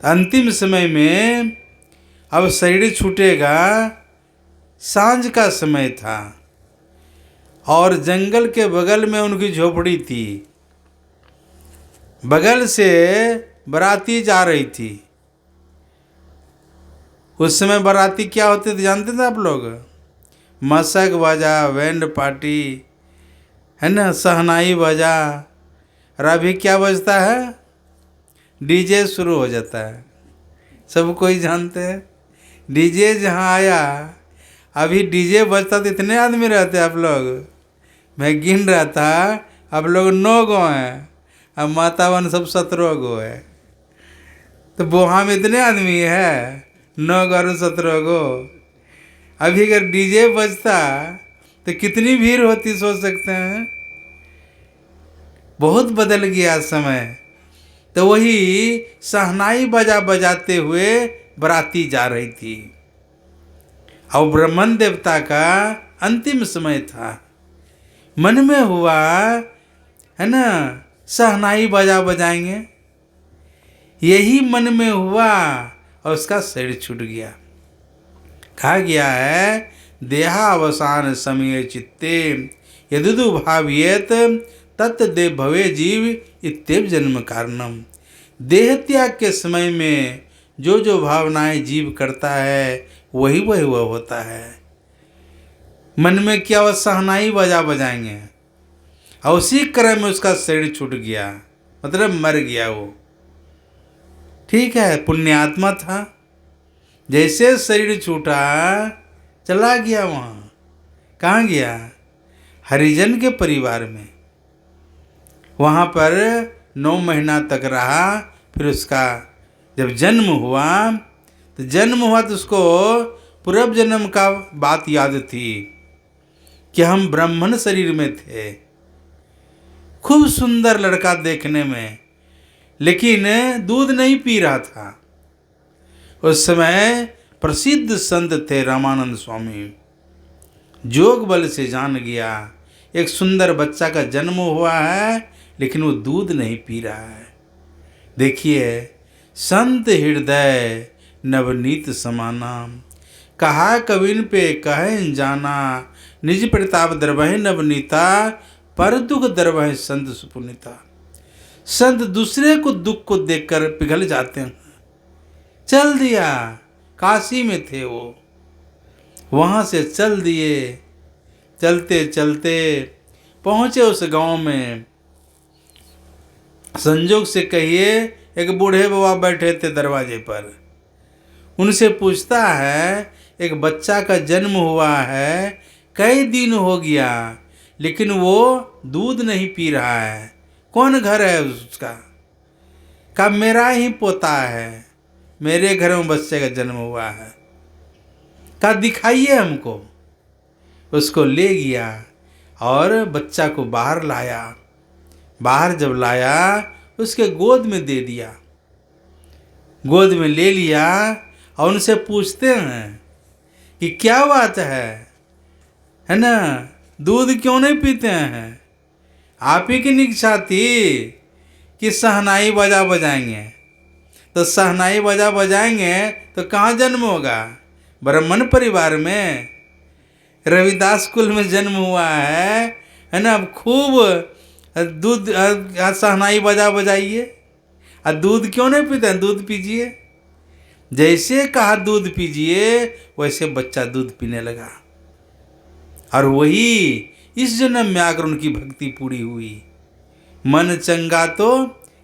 अंतिम समय में अब शरीर छूटेगा। सांझ का समय था और जंगल के बगल में उनकी झोपड़ी थी। बगल से बाराती जा रही थी। उस समय बाराती क्या होते थे जानते थे आप लोग? मशक बजा, बैंड पार्टी, है ना, शहनाई बजा। और अभी क्या बजता है? डीजे शुरू हो जाता है। सब कोई जानते हैं डीजे जहाँ आया। अभी डीजे बजता तो इतने आदमी रहते आप लोग, मैं गिन रहा था। अब लोग 9 गो हैं, अब मातावन सब 17 गो है। तो वहाँ में इतने आदमी है, 9 गो और 17 गो। अभी अगर डीजे बजता तो कितनी भीड़ होती सोच सकते हैं। बहुत बदल गया समय। तो वही शहनाई बजाते हुए बाराती जा रही थी और ब्रह्मन देवता का अंतिम समय था। मन में हुआ, है ना, शहनाई बजाएंगे। यही मन में हुआ और उसका शरीर छूट गया। कहा गया है देहावसान समय चित्ते यदुदु भावियत तत् दे भवे जीव इत्येव जन्म कारणम। देह त्याग के समय में जो जो भावनाएं जीव करता है वही वह होता है। मन में क्या वह शहनाई बजाएंगे और उसी क्रम में उसका शरीर छूट गया, मतलब मर गया वो। ठीक है, पुण्यात्मा था। जैसे शरीर छूटा चला गया वहाँ। कहाँ गया? हरिजन के परिवार में। वहाँ पर 9 महीना तक रहा। फिर उसका जब जन्म हुआ तो उसको पूर्व जन्म का बात याद थी कि हम ब्राह्मण शरीर में थे। खूब सुंदर लड़का देखने में, लेकिन दूध नहीं पी रहा था। उस समय प्रसिद्ध संत थे रामानंद स्वामी। जोग बल से जान गया एक सुंदर बच्चा का जन्म हुआ है, लेकिन वो दूध नहीं पी रहा है। देखिए, संत हृदय नवनीत समाना, कहा कविन पे कहे जाना, निज प्रताप दरबह नवनीता, पर दुख दरबह संत सुपुनीता। संत दूसरे को दुख को देखकर पिघल जाते हैं। चल दिया, काशी में थे वो, वहाँ से चल दिए। चलते चलते पहुँचे उस गांव में। संजोग से कहिए एक बूढ़े बाबा बैठे थे दरवाजे पर। उनसे पूछता है एक बच्चा का जन्म हुआ है, कई दिन हो गया, लेकिन वो दूध नहीं पी रहा है। कौन घर है उसका? कहा मेरा ही पोता है, मेरे घर में बच्चे का जन्म हुआ है। कहा दिखाइए हमको। उसको ले गया और बच्चा को बाहर लाया। बाहर जब लाया उसके गोद में दे दिया। गोद में ले लिया और उनसे पूछते हैं कि क्या बात है ना, दूध क्यों नहीं पीते हैं? आप ही की इच्छा थी कि शहनाई बजाएंगे। तो शहनाई बजाएंगे तो कहाँ जन्म होगा? ब्राह्मण परिवार में, रविदास कुल में जन्म हुआ है ना। अब खूब दूध शहनाई बजाइए। और दूध क्यों नहीं पीते हैं? दूध पीजिए। जैसे कहा दूध पीजिए, वैसे बच्चा दूध पीने लगा। और वही इस जन्म में आकर उनकी भक्ति पूरी हुई। मन चंगा तो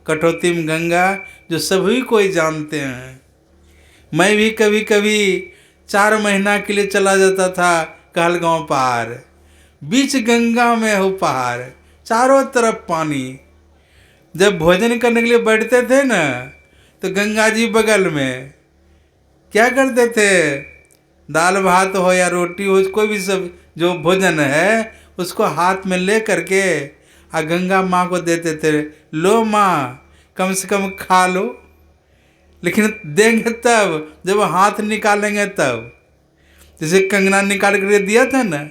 कठौती में गंगा, जो सभी कोई जानते हैं। मैं भी कभी कभी 4 महीना के लिए चला जाता था कहलगांव पार। बीच गंगा में हो पार, चारों तरफ पानी। जब भोजन करने के लिए बैठते थे ना, तो गंगा जी बगल में। क्या करते थे? दाल भात हो या रोटी हो, कोई भी सब जो भोजन है उसको हाथ में ले करके आ गंगा माँ को देते थे। लो माँ, कम से कम खा लो। लेकिन देंगे तब जब हाथ निकालेंगे तब। जैसे कंगना निकाल कर दिया था ना,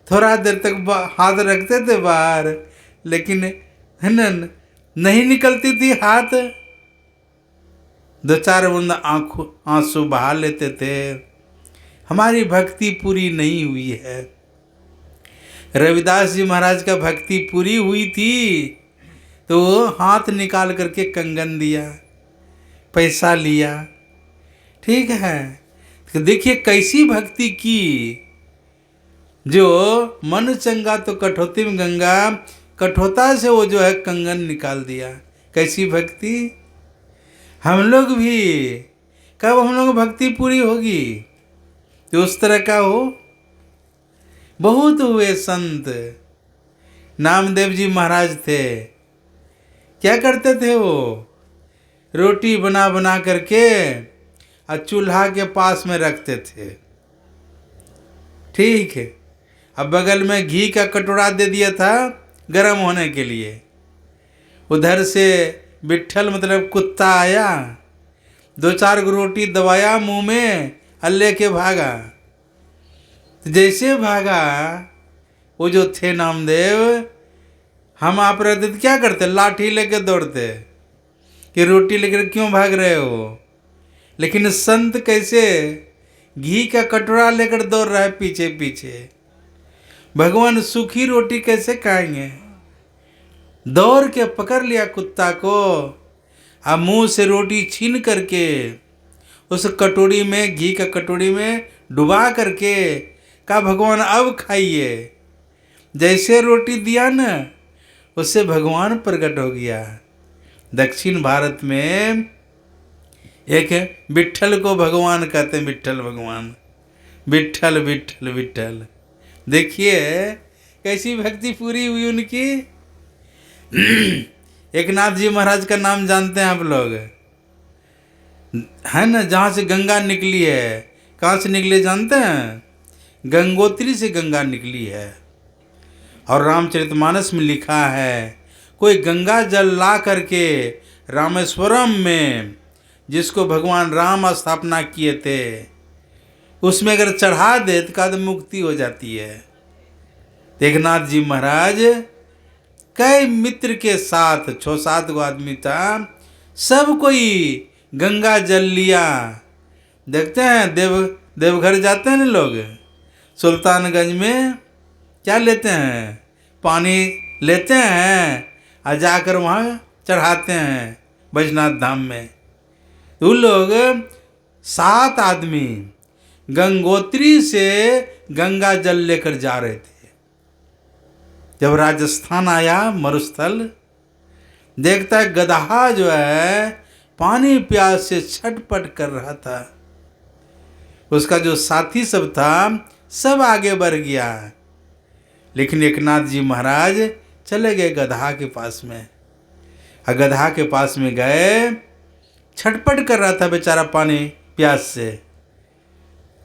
थोड़ा देर तक हाथ रखते थे बाहर, लेकिन है ना नहीं निकलती थी हाथ। दो चार बूंद आंसू बहा लेते थे, हमारी भक्ति पूरी नहीं हुई है। रविदास जी महाराज का भक्ति पूरी हुई थी तो हाथ निकाल करके कंगन दिया, पैसा लिया, ठीक है। तो देखिए कैसी भक्ति की, जो मन चंगा तो कठौती में गंगा, कठोता से वो जो है कंगन निकाल दिया। कैसी भक्ति। हम लोग भी कब हम लोग भक्ति पूरी होगी तो उस तरह का हो। बहुत हुए संत। नामदेव जी महाराज थे, क्या करते थे वो, रोटी बना बना करके और चूल्हा के पास में रखते थे, ठीक है। अब बगल में घी का कटोरा दे दिया था गर्म होने के लिए। उधर से विट्ठल मतलब कुत्ता आया, दो चार गो रोटी दबाया मुंह में और लेके भागा। तो जैसे भागा, वो जो थे नामदेव, हम आप रहते तो क्या करते, लाठी लेके दौड़ते कि रोटी लेकर क्यों भाग रहे हो। लेकिन संत कैसे घी का कटोरा लेकर दौड़ रहा है पीछे पीछे। भगवान सूखी रोटी कैसे खाएंगे। दौड़ के पकड़ लिया कुत्ता को, अब मुंह से रोटी छीन करके उस कटोरी में, घी का कटोरी में डुबा करके कहा भगवान अब खाइए। जैसे रोटी दिया ना, उससे भगवान प्रकट हो गया। दक्षिण भारत में एक विट्ठल को भगवान कहते हैं, विट्ठल भगवान, विट्ठल विट्ठल विट्ठल। देखिए कैसी भक्ति पूरी हुई उनकी। एकनाथ जी महाराज का नाम जानते हैं आप लोग, है ना, जहाँ से गंगा निकली है। कहाँ से निकली जानते हैं, गंगोत्री से गंगा निकली है। और रामचरितमानस में लिखा है, कोई गंगा जल ला करके रामेश्वरम में, जिसको भगवान राम स्थापना किए थे, उसमें अगर चढ़ा दे तो कद मुक्ति हो जाती है। एकनाथ जी महाराज कई मित्र के साथ, 6-7 गो आदमी था, सब कोई गंगा जल लिया। देखते हैं देवघर जाते हैं ना लोग, सुल्तानगंज में क्या लेते हैं, पानी लेते हैं और जाकर वहाँ चढ़ाते हैं बैजनाथ धाम में। तो लोग 7 आदमी गंगोत्री से गंगा जल लेकर जा रहे थे। जब राजस्थान आया मरुस्थल, देखता है गदहा जो है पानी प्यास से छटपट कर रहा था। उसका जो साथी सब था सब आगे बढ़ गया, लेकिन एकनाथ जी महाराज चले गए गदहा के पास में। और गदहा के पास में गए, छटपट कर रहा था बेचारा पानी प्यास से।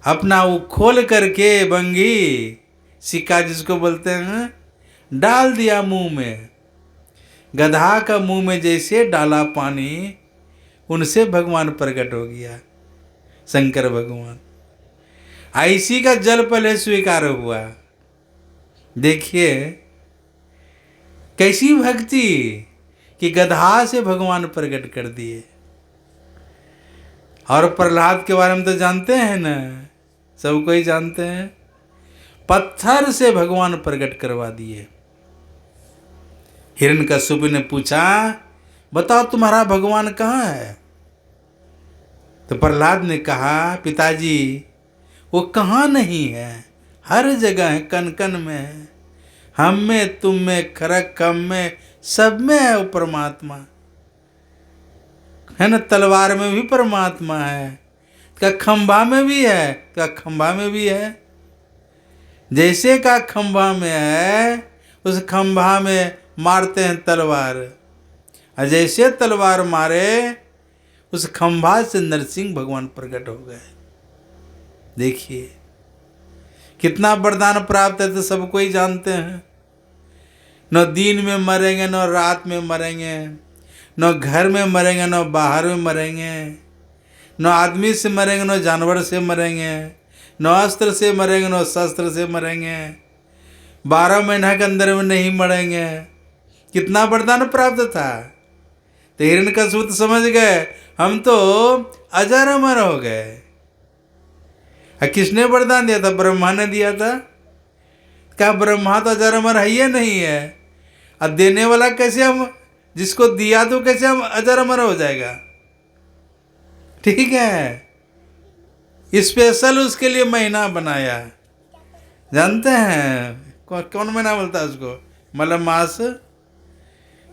अपना वो खोल करके बंगी सिक्का जिसको बोलते हैं, डाल दिया मुंह में। गदहा का मुंह में जैसे डाला पानी, उनसे भगवान प्रकट हो गया, शंकर भगवान। ऐसी का जल पहले स्वीकार हुआ। देखिए कैसी भक्ति कि गदहा से भगवान प्रकट कर दिए। और प्रहलाद के बारे में तो जानते हैं ना, सब कोई जानते हैं, पत्थर से भगवान प्रकट करवा दिए। हिरण्यकश्यप ने पूछा, बताओ तुम्हारा भगवान कहाँ है। तो प्रहलाद ने कहा, पिताजी वो कहाँ नहीं है, हर जगह है, कन कन में है, हम में, तुम में, खरक खम में, सब में है वो परमात्मा, है ना। तलवार में भी परमात्मा है, क्या खंभा में भी है, क्या खंभा में भी है। जैसे का खंभा में है, उस खंभा में मारते हैं तलवार, और जैसे तलवार मारे उस खंभा से नरसिंह भगवान प्रकट हो गए। देखिए कितना वरदान प्राप्त है, तो सब कोई जानते हैं। न दिन में मरेंगे, न रात में मरेंगे, न घर में मरेंगे, न बाहर में मरेंगे, न आदमी से मरेंगे, न जानवर से मरेंगे, न अस्त्र से मरेंगे, न शस्त्र से मरेंगे, 12 महीना के अंदर में नहीं मरेंगे। कितना वरदान प्राप्त था। तो हिरण्यकशिपु तो समझ गए हम तो अजर अमर हो गए। किसने वरदान दिया था? ब्रह्मा ने दिया था। क्या ब्रह्मा तो अजर अमर है ही नहीं है। अब देने वाला कैसे हम, जिसको दिया तो कैसे हम अजर अमर हो जाएगा? ठीक है, स्पेशल उसके लिए महीना बनाया। जानते हैं कौन महीना बोलता है उसको? मलम मास।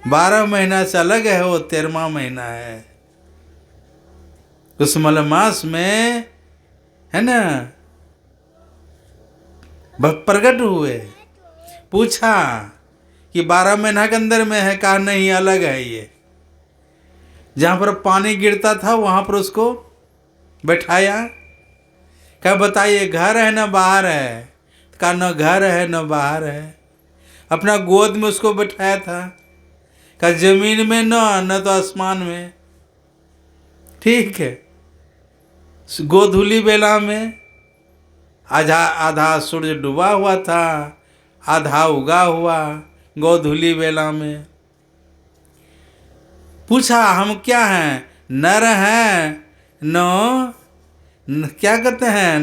12 महीना से अलग है, वो 13वां महीना है। उस मलम मास में है ना प्रकट हुए, पूछा कि 12 महीना के अंदर में है? कहा नहीं, अलग है ये। जहां पर पानी गिरता था वहां पर उसको बैठाया। क्या बताइए, घर है ना बाहर है? कहा न घर है न बाहर है। अपना गोद में उसको बैठाया था। कहा जमीन में न तो आसमान में। ठीक है, गोधूली बेला में आधा सूरज डूबा हुआ था, आधा उगा हुआ। गोधूली बेला में पूछा हम क्या हैं? नर हैं क्या कहते हैं,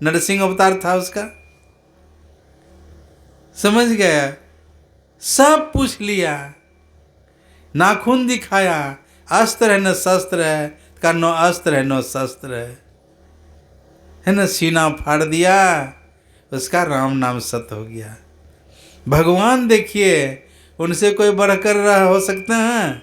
नरसिंह अवतार था उसका। समझ गया, सब पूछ लिया। नाखून दिखाया, अस्त्र है न शस्त्र है? का नो अस्त्र है नो शस्त्र है ना। सीना फाड़ दिया उसका, राम नाम सत्य हो गया। भगवान देखिए, उनसे कोई बढ़कर हो सकते हैं?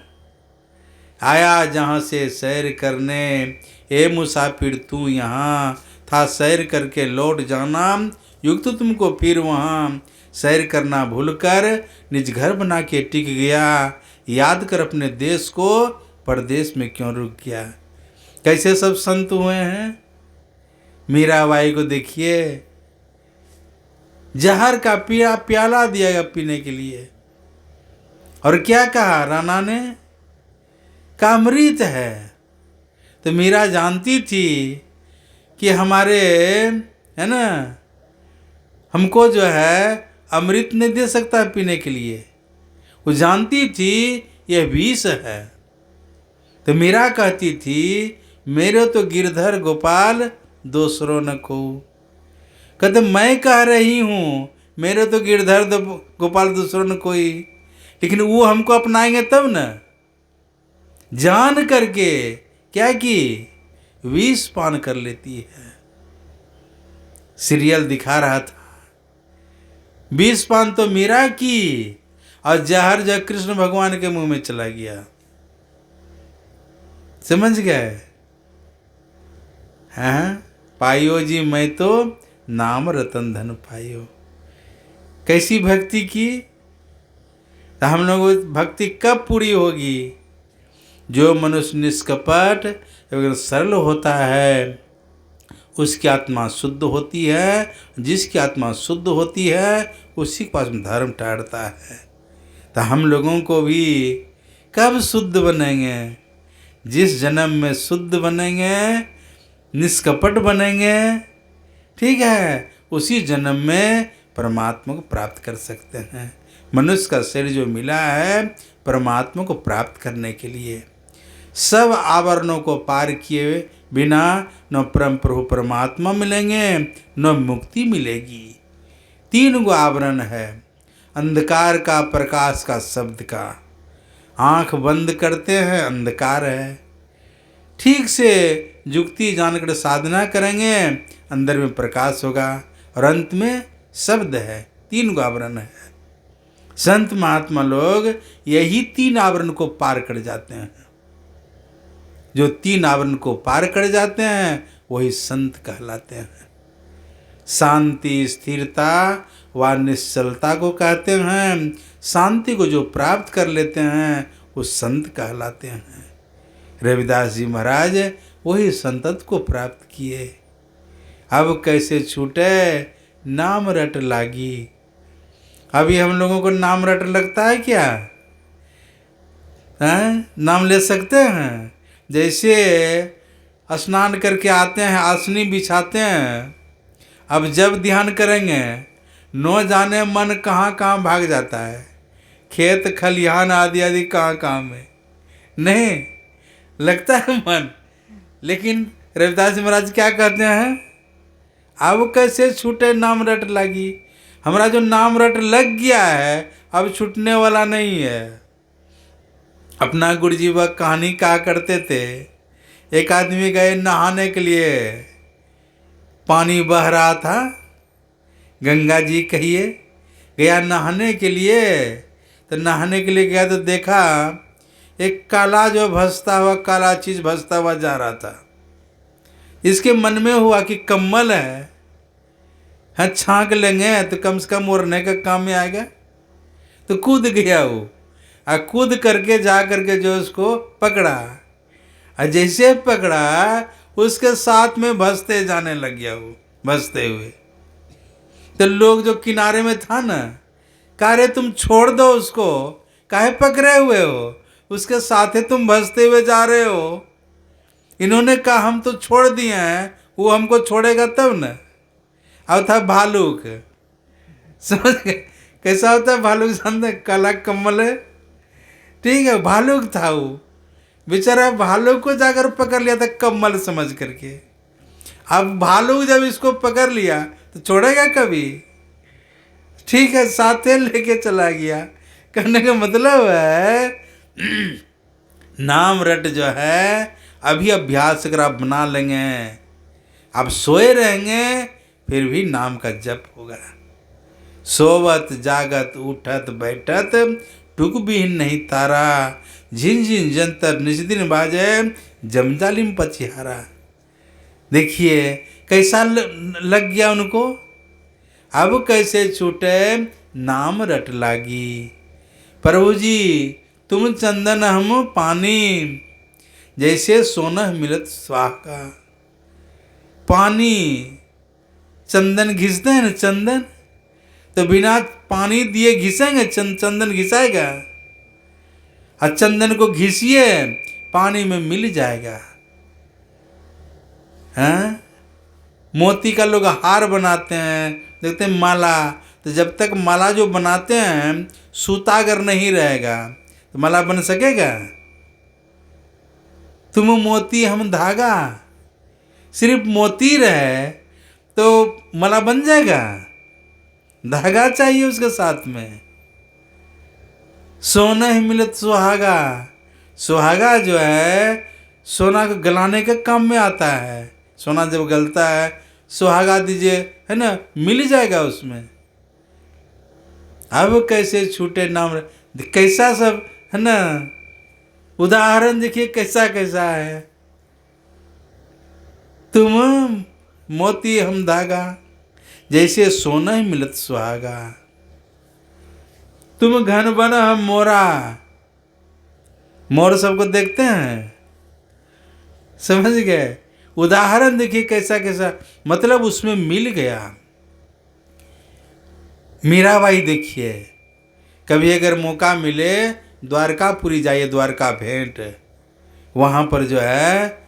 आया जहाँ से सैर करने, ए मुसाफिर तू यहाँ था, सैर करके लौट जाना, युक्त तुमको फिर वहाँ। सैर करना भूलकर निज घर बना के टिक गया, याद कर अपने देश को, परदेश में क्यों रुक गया। कैसे सब संत हुए हैं। मीराबाई को देखिए, जहर का प्याला दिया गया पीने के लिए, और क्या कहा राणा ने? का अमृत है। तो मीरा जानती थी कि हमारे है ना, हमको जो है अमृत नहीं दे सकता पीने के लिए। वो जानती थी यह विष है। तो मीरा कहती थी मेरे तो गिरधर गोपाल दूसरों न को। कहते मैं कह रही हूँ मेरे तो गिरधर गोपाल दूसरों न कोई, लेकिन वो हमको अपनाएंगे तब न। जान करके क्या की विष पान कर लेती है। सीरियल दिखा रहा था, विष पान तो मीरा की, और जहर जो कृष्ण भगवान के मुंह में चला गया। समझ गए? हाँ, पायो जी मैं तो नाम रतन धन पायो। कैसी भक्ति की? तो हम लोग भक्ति कब पूरी होगी? जो मनुष्य निष्कपट एवं सरल होता है उसकी आत्मा शुद्ध होती है। जिसकी आत्मा शुद्ध होती है उसी के पास धर्म ठहरता है। तो हम लोगों को भी कब शुद्ध बनेंगे? जिस जन्म में शुद्ध बनेंगे, निष्कपट बनेंगे, ठीक है, उसी जन्म में परमात्मा को प्राप्त कर सकते हैं। मनुष्य का शरीर जो मिला है परमात्मा को प्राप्त करने के लिए। सब आवरणों को पार किए बिना न परम प्रभु परमात्मा मिलेंगे न मुक्ति मिलेगी। 3 गो आवरण है, अंधकार का, प्रकाश का, शब्द का। आंख बंद करते हैं अंधकार है। ठीक से युक्ति जानकर साधना करेंगे अंदर में प्रकाश होगा, और अंत में शब्द है। 3 गो आवरण है। संत महात्मा लोग यही 3 आवरण को पार कर जाते हैं। जो 3 आवरण को पार कर जाते हैं वही संत कहलाते हैं। शांति, स्थिरता व निश्चलता को कहते हैं। शांति को जो प्राप्त कर लेते हैं वो संत कहलाते हैं। रविदास जी महाराज वही संतत को प्राप्त किए। अब कैसे छूटे? नाम रट लागी। अभी हम लोगों को नाम रट लगता है क्या? नाम ले सकते हैं? जैसे स्नान करके आते हैं, आसनी बिछाते हैं, अब जब ध्यान करेंगे न जाने मन कहाँ कहाँ भाग जाता है। खेत खलिहान आदि आदि कहाँ कहाँ में, नहीं लगता है मन। लेकिन रविदास जी महाराज क्या कहते हैं, अब कैसे छूटे नाम रट लगी। हमारा जो नाम रट लग गया है अब छूटने वाला नहीं है। अपना गुरुजीवक कहानी कहा करते थे, एक आदमी गए नहाने के लिए, पानी बह रहा था, गंगा जी कहिए, गया नहाने के लिए। तो नहाने के लिए गया तो देखा एक काला जो भसता हुआ, काला चीज भसता हुआ जा रहा था। इसके मन में हुआ कि कम्मल है, हाँ छांक लेंगे तो कम से कम उड़ने का काम में आएगा। तो कूद गया वो, और कूद करके जा करके जो उसको पकड़ा, और जैसे पकड़ा उसके साथ में भसते जाने लग गया वो, भसते हुए। तो लोग जो किनारे में था ना, कह रहे तुम छोड़ दो उसको, काहे पकड़े हुए हो, उसके साथ ही तुम भसते हुए जा रहे हो। इन्होंने कहा हम तो छोड़ दिए हैं, वो हमको छोड़ेगा तब न। अब था भालूक, समझ गए कैसा होता है भालूक, समझे काला कम्बल है, ठीक है भालूक था वो बेचारा। भालू को जाकर पकड़ लिया था कम्बल समझ करके। अब भालू जब इसको पकड़ लिया तो छोड़ेगा कभी, ठीक है साथे लेके चला गया। कहने का मतलब है नाम रट जो है अभी अभ्यास अगर आप बना लेंगे, आप सोए रहेंगे फिर भी नाम का जप होगा। सोवत जागत उठत बैठत टुक भी नहीं तारा, झिन झिन जंतर निजदिन बाजे जमजालिम पचिहारा। देखिए कैसा लग गया उनको। अब कैसे छूटे नाम रट लागी। प्रभु जी तुम चंदन हम पानी, जैसे सोना मिलत स्वाहा। पानी चंदन घिसते हैं ना, चंदन तो बिना पानी दिए घिसेंगे, चंदन घिसाएगा। और चंदन को घिसिए पानी में मिल जाएगा। हैं मोती का लोग हार बनाते हैं, देखते हैं माला, तो जब तक माला जो बनाते हैं सूता अगर नहीं रहेगा तो माला बन सकेगा। तुम मोती हम धागा, सिर्फ मोती रहे तो माला बन जाएगा, धागा चाहिए उसके साथ में। सोना ही मिलत सुहागा, सुहागा जो है सोना को गलाने के काम में आता है। सोना जब गलता है सुहागा दीजिए, है ना, मिल जाएगा उसमें। अब कैसे छूटे नाम, कैसा सब है ना, उदाहरण देखिए कैसा कैसा है। तुम मोती हम धागा, जैसे सोना ही मिलत सुहागा। तुम घन बन हम मोरा, मोर सबको देखते हैं, समझ गए। उदाहरण देखिए कैसा कैसा, मतलब उसमें मिल गया। मीराबाई देखिए, कभी अगर मौका मिले द्वारकापुरी जाइए, द्वारका भेंट, वहाँ पर जो है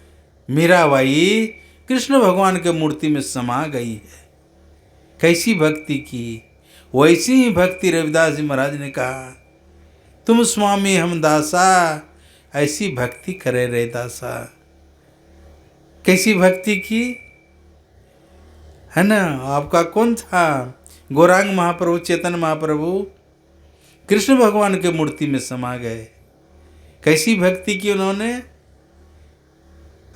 मीराबाई कृष्ण भगवान के मूर्ति में समा गई है। कैसी भक्ति की, वैसी ही भक्ति रविदास जी महाराज ने कहा, तुम स्वामी हम दासा, ऐसी भक्ति करे रे दासा। कैसी भक्ति की, है ना। आपका कौन था, गौरांग महाप्रभु, चेतन महाप्रभु कृष्ण भगवान के मूर्ति में समा गए। कैसी भक्ति की उन्होंने।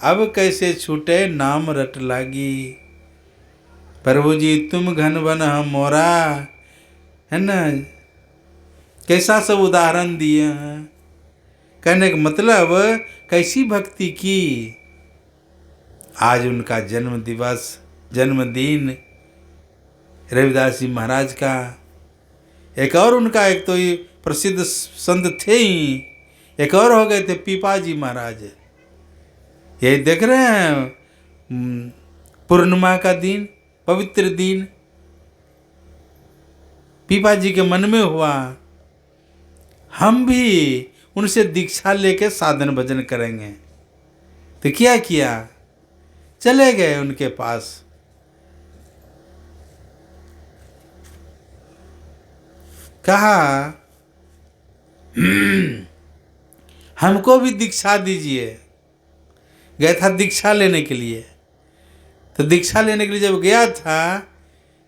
अब कैसे छूटे नाम रट लागी। प्रभु जी तुम घन बन हम मोरा, है ना, कैसा सब उदाहरण दिए हैं। कहने का मतलब कैसी भक्ति की। आज उनका जन्म दिवस, जन्मदिन रविदास जी महाराज का। एक और उनका, एक तो ये प्रसिद्ध संत थे ही, एक और हो गए थे पीपाजी महाराज। ये देख रहे हैं पूर्णिमा का दिन, पवित्र दिन पीपाजी के मन में हुआ, हम भी उनसे दीक्षा लेके साधन भजन करेंगे। तो क्या किया, चले गए उनके पास। कहा हमको भी दीक्षा दीजिए। गया था दीक्षा लेने के लिए। तो दीक्षा लेने के लिए जब गया था,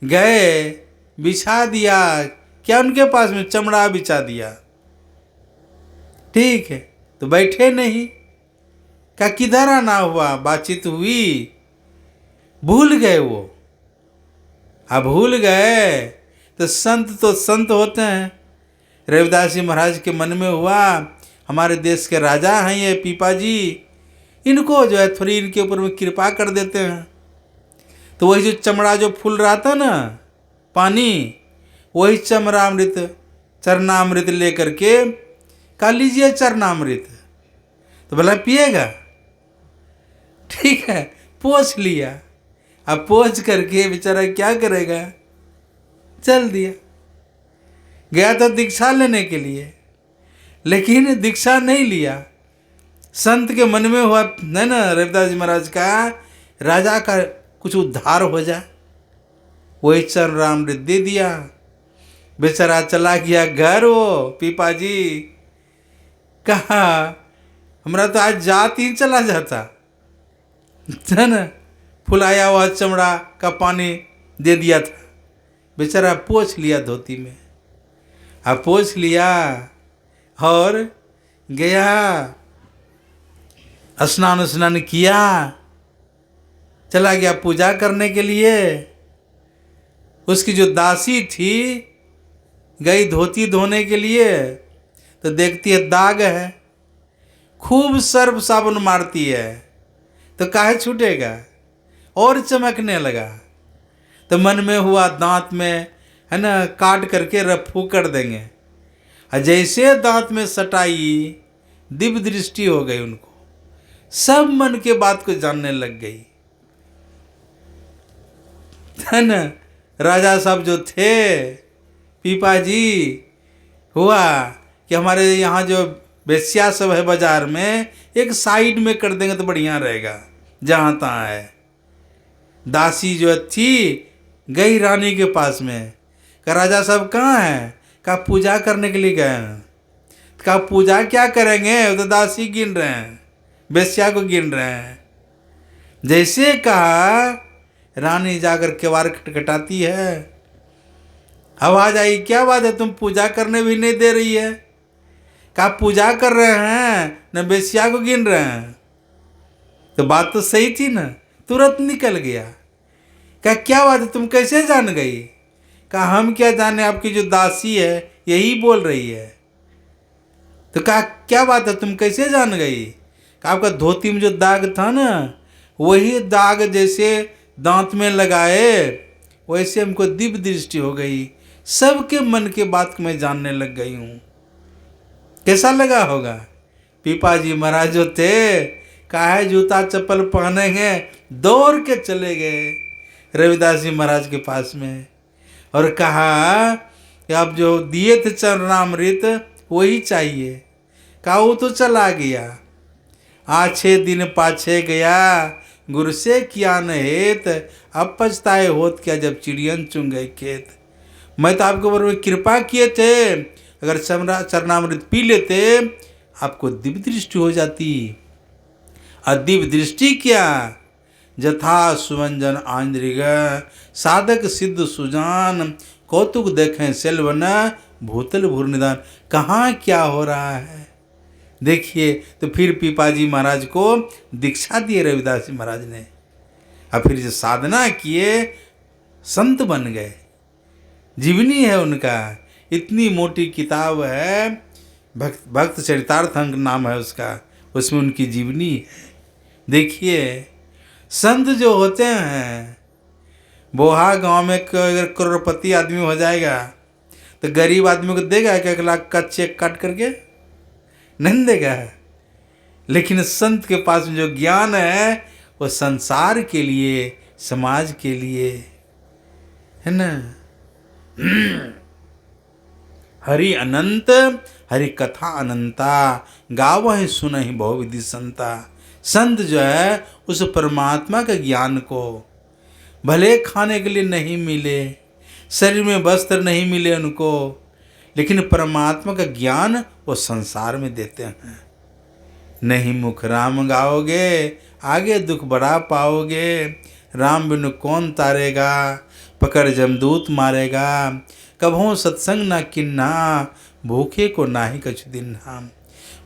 गए, बिछा दिया, क्या उनके पास में चमड़ा बिछा दिया, ठीक है। तो बैठे नहीं, क्या किधर आना हुआ, बातचीत हुई, भूल गए वो। अब भूल गए तो संत होते हैं। रविदास जी महाराज के मन में हुआ, हमारे देश के राजा हैं ये पीपा जी, इनको जो है थोड़ी इनके ऊपर में कृपा कर देते हैं। तो वही जो चमड़ा जो फूल रहा था ना, पानी, वही चमरामृत चरणामृत लेकर के कहा लीजिए चरणामृत। तो बोला पिएगा, ठीक है, पोंछ लिया। अब पोंछ करके बेचारा क्या करेगा, चल दिया। गया तो दीक्षा लेने के लिए, लेकिन दीक्षा नहीं लिया। संत के मन में हुआ है ना रविदास जी महाराज का, राजा का कुछ उद्धार हो जाए, वही चरणामृत दे दिया। बेचारा चला गया घर। वो पीपा जी कहा हमारा तो आज जात ही चला जाता, है ना। फुलाया हुआ चमड़ा का पानी दे दिया था। बेचारा पोंछ लिया धोती में। अब पोंछ लिया और गया, स्नान किया, चला गया पूजा करने के लिए। उसकी जो दासी थी गई धोती धोने के लिए, तो देखती है दाग है, खूब सर्फ साबुन मारती है, तो काहे छूटेगा, और चमकने लगा। तो मन में हुआ दांत में है ना काट करके रफू कर देंगे। और जैसे दांत में सटाई, दिव्य दृष्टि हो गई उनको, सब मन के बात को जानने लग गई, है ना। राजा साहब जो थे पीपा जी, हुआ कि हमारे यहाँ जो वेश्या सब है बाजार में, एक साइड में कर देंगे तो बढ़िया रहेगा, जहाँ तहाँ है। दासी जो थी गई रानी के पास में, कहा राजा साहब कहाँ हैं, कहा पूजा करने के लिए गए हैं। कहा पूजा क्या करेंगे, वो तो दासी गिन रहे हैं, वेश्या को गिन रहे हैं। जैसे कहा रानी जाकर केवाड़ खटखटाती है, आवाज आई क्या बात है, तुम पूजा करने भी नहीं दे रही है। कहा पूजा कर रहे हैं न वेश्या को गिन रहे हैं। तो बात तो सही थी ना, तुरंत निकल गया। कहा क्या बात है, तुम कैसे जान गई। कहा हम क्या जाने, आपकी जो दासी है यही बोल रही है। तो कहा क्या बात है, तुम कैसे जान गई। कहा आपका धोती में जो दाग था ना, वही दाग जैसे दांत में लगाए वैसे हमको दिव्य दृष्टि हो गई, सबके मन के बात को मैं जानने लग गई हूँ। कैसा लगा होगा। पीपा जी महाराज जो थे, काहे जूता चप्पल पहनेंगे, दौड़ के चले गए रविदास जी महाराज के पास में और कहा कि आप जो दिए थे चरणामृत वही चाहिए। कहा वो तो चला गया, आछे दिन पाछे गया, गुरु से किया न हेत, अब पछताए होत क्या जब चिड़ियन चुन गए खेत। मैं तो आपके ऊपर में कृपा किए थे, अगर चरणामृत पी लेते आपको दिव्य दृष्टि हो जाती। और दिव्य दृष्टि क्या, जथा सुवंजन आंद्रिग, साधक सिद्ध सुजान, कौतुक देखें सेल्वन, भूतल भूर निदान। कहाँ क्या हो रहा है देखिए। तो फिर पीपा जी महाराज को दीक्षा दिए रविदास जी महाराज ने, और फिर जो साधना किए संत बन गए। जीवनी है उनका, इतनी मोटी किताब है, भक्त चरितार्थ अंक नाम है उसका, उसमें उनकी जीवनी है। देखिए संत जो होते हैं, बोहा गांव में अगर करोड़पति आदमी हो जाएगा तो गरीब आदमी को देगा 1-1 लाख का चेक काट करके, नहीं देगा। लेकिन संत के पास में जो ज्ञान है वो संसार के लिए, समाज के लिए, है ना। हरि अनंत, हरि कथा अनंता, गावहि सुनहि बहुविधि संता। संत जो है उस परमात्मा के ज्ञान को, भले खाने के लिए नहीं मिले, शरीर में वस्त्र नहीं मिले उनको, लेकिन परमात्मा का ज्ञान वो संसार में देते हैं। नहीं मुख राम गाओगे आगे दुख बड़ा पाओगे। राम बिनु कौन तारेगा पकड़ जमदूत मारेगा। कभों सत्संग ना किन्ना भूखे को नाही कछु दिन्हा।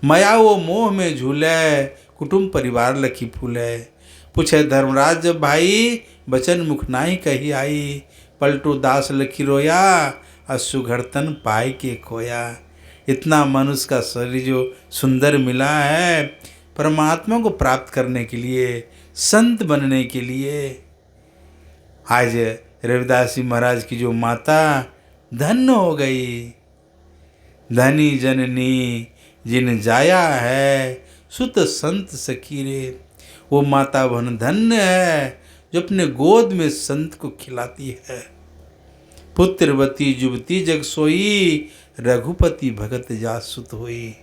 मया वो मोह में झूले कुटुंब परिवार लखी फूले। पूछे धर्मराज जब भाई बचन मुख नाही कही आई। पलटू दास लखी रोया असुघर तन पाए के खोया। इतना मनुष्य का शरीर जो सुंदर मिला है परमात्मा को प्राप्त करने के लिए संत बनने के लिए। आज रविदास जी महाराज की जो माता धन्य हो गई। धनी जननी जिन जाया है सुत संत सखीरे। वो माता बहन धन्य है जो अपने गोद में संत को खिलाती है। पुत्रवती जुवती जग सोई रघुपति भगत जासुत होई।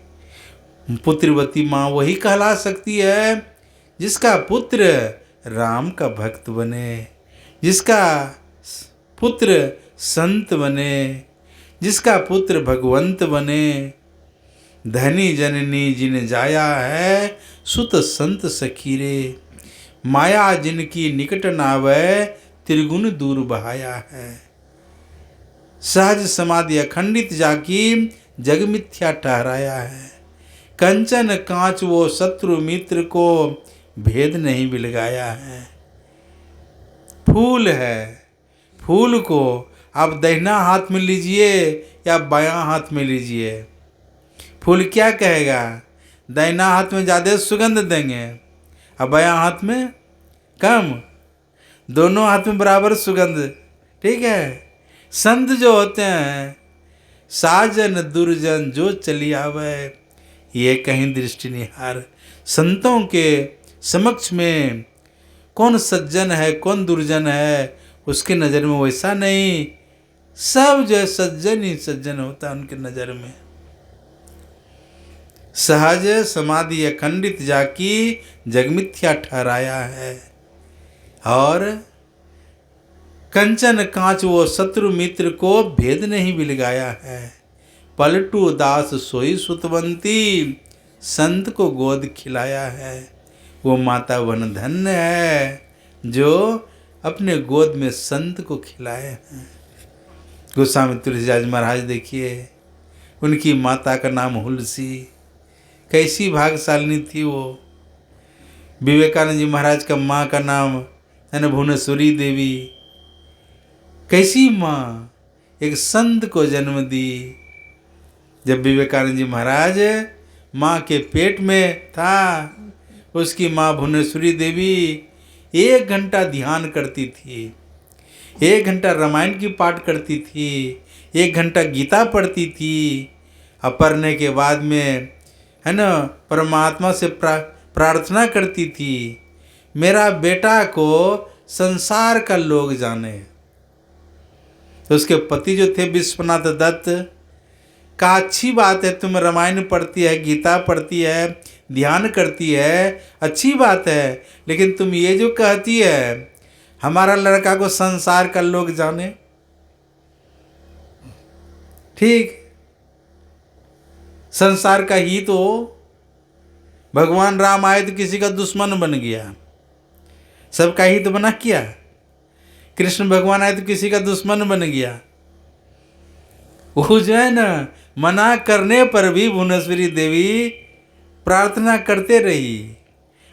पुत्रवती माँ वही कहला सकती है जिसका पुत्र राम का भक्त बने, जिसका पुत्र संत बने, जिसका पुत्र भगवंत बने। धनी जननी जिन जाया है सुत संत सखीरे। माया जिनकी निकट नावै त्रिगुण दूर बहाया है। सहज समाधि अखंडित जाकी जग मिथ्या ठहराया है। कंचन कांच वो शत्रु मित्र को भेद नहीं बिलगाया है। फूल है, फूल को आप दाहिना हाथ में लीजिए या बायां हाथ में लीजिए, फूल क्या कहेगा? दाहिना हाथ में ज़्यादा सुगंध देंगे और बायां हाथ में कम। दोनों हाथ में बराबर सुगंध, ठीक है। संत जो होते हैं साजन दुर्जन जो चली आवे ये कहीं दृष्टि निहार। संतों के समक्ष में कौन सज्जन है कौन दुर्जन है उसके नज़र में वैसा नहीं। सब जो है सज्जन ही सज्जन होता है उनके नज़र में। सहज समाधि अखंडित जाकी जगमिथ्या ठहराया है। और कंचन कांच वो शत्रु मित्र को भेद नहीं बिलगाया है। पलटू दास सोई सुतवंती संत को गोद खिलाया है। वो माता वन धन्य है जो अपने गोद में संत को खिलाए हैं। गोस्वामी तुलसीदास महाराज देखिए, उनकी माता का नाम हुलसी, कैसी भाग्यशालिनी थी वो। विवेकानंद जी महाराज का माँ का नाम है न भुवनेश्वरी देवी। कैसी माँ, एक संत को जन्म दी। जब विवेकानंद जी महाराज माँ के पेट में था, उसकी माँ भुवनेश्वरी देवी 1 घंटा ध्यान करती थी, 1 घंटा रामायण की पाठ करती थी, 1 घंटा गीता पढ़ती थी। और पढ़ने के बाद में है ना परमात्मा से प्रार्थना करती थी, मेरा बेटा को संसार का लोग जाने। तो उसके पति जो थे विश्वनाथ दत्त का, अच्छी बात है तुम रामायण पढ़ती है, गीता पढ़ती है, ध्यान करती है, अच्छी बात है, लेकिन तुम ये जो कहती है हमारा लड़का को संसार का लोग जाने, ठीक संसार का हित हो। भगवान राम आए तो किसी का दुश्मन बन गया, सबका हित बना किया। कृष्ण भगवान आए तो किसी का दुश्मन बन गया। वो जो है ना मना करने पर भी भुवनेश्वरी देवी प्रार्थना करते रही।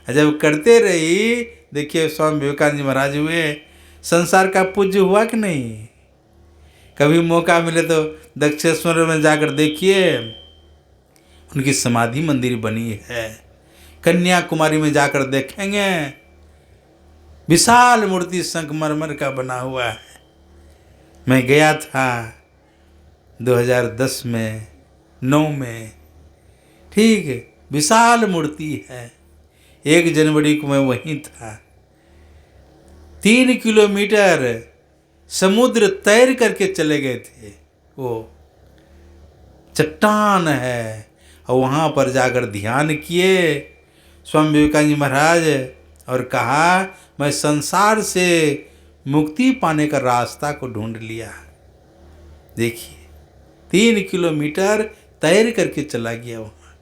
जब करते रही, देखिए स्वामी विवेकानंद जी महाराज हुए, संसार का पूज्य हुआ कि नहीं। कभी मौका मिले तो दक्षेश्वर में जाकर देखिए, उनकी समाधि मंदिर बनी है। कन्याकुमारी में जाकर देखेंगे, विशाल मूर्ति संगमरमर का बना हुआ है। मैं गया था 2010 में 9 में, ठीक है, विशाल मूर्ति है। 1 जनवरी को मैं वहीं था। 3 किलोमीटर समुद्र तैर करके चले गए थे। वो चट्टान है और वहाँ पर जाकर ध्यान किए स्वामी विवेकानंद जी महाराज, और कहा मैं संसार से मुक्ति पाने का रास्ता को ढूंढ लिया। देखिए 3 किलोमीटर तैर करके चला गया वहाँ।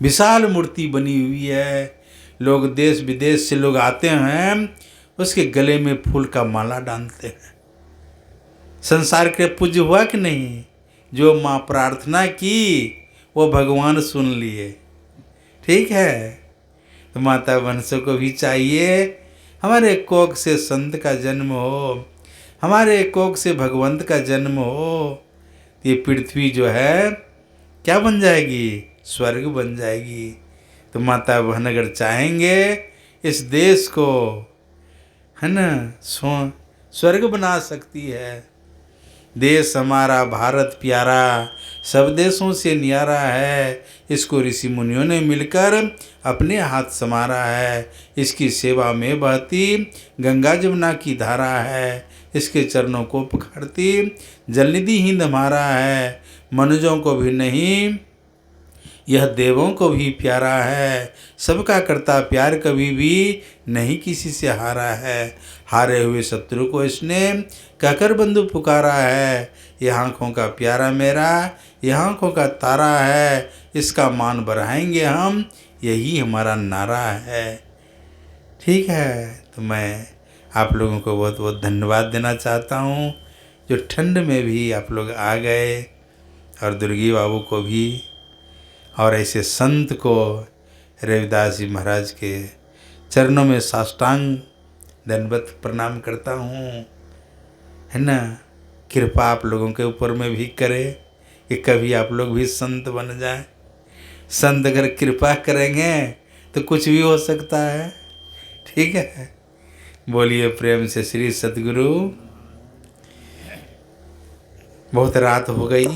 विशाल मूर्ति बनी हुई है। लोग देश विदेश से लोग आते हैं, उसके गले में फूल का माला डालते हैं। संसार के पूज्य हुआ कि नहीं? जो माँ प्रार्थना की वो भगवान सुन लिए। ठीक है, तो माता वंशों को भी चाहिए हमारे कोख से संत का जन्म हो, हमारे कोख से भगवंत का जन्म हो। ये पृथ्वी जो है क्या बन जाएगी? स्वर्ग बन जाएगी। तो माता बहन अगर चाहेंगे इस देश को, है ना, स्वर्ग बना सकती है। देश हमारा भारत प्यारा, सब देशों से न्यारा है। इसको ऋषि मुनियों ने मिलकर अपने हाथ संवारा है। इसकी सेवा में बहती गंगा जमुना की धारा है। इसके चरणों को पकड़ती जलनिधि हिंद हमारा है। मनुजों को भी नहीं, यह देवों को भी प्यारा है। सबका करता प्यार, कभी भी नहीं किसी से हारा है। हारे हुए शत्रु को इसने कहकर बंधु पुकारा है। यह आँखों का प्यारा मेरा, यह आँखों का तारा है। इसका मान बढ़ाएंगे हम, यही हमारा नारा है। ठीक है, तो मैं आप लोगों को बहुत बहुत धन्यवाद देना चाहता हूँ, जो ठंड में भी आप लोग आ गए, और दुर्गी बाबू को भी, और ऐसे संत को रविदास जी महाराज के चरणों में साष्टांग दंडवत प्रणाम करता हूँ, है ना। कृपा आप लोगों के ऊपर में भी करे कि कभी आप लोग भी संत बन जाएं। संत अगर कृपा करेंगे तो कुछ भी हो सकता है। ठीक है, बोलिए प्रेम से श्री सतगुरु। बहुत रात हो गई।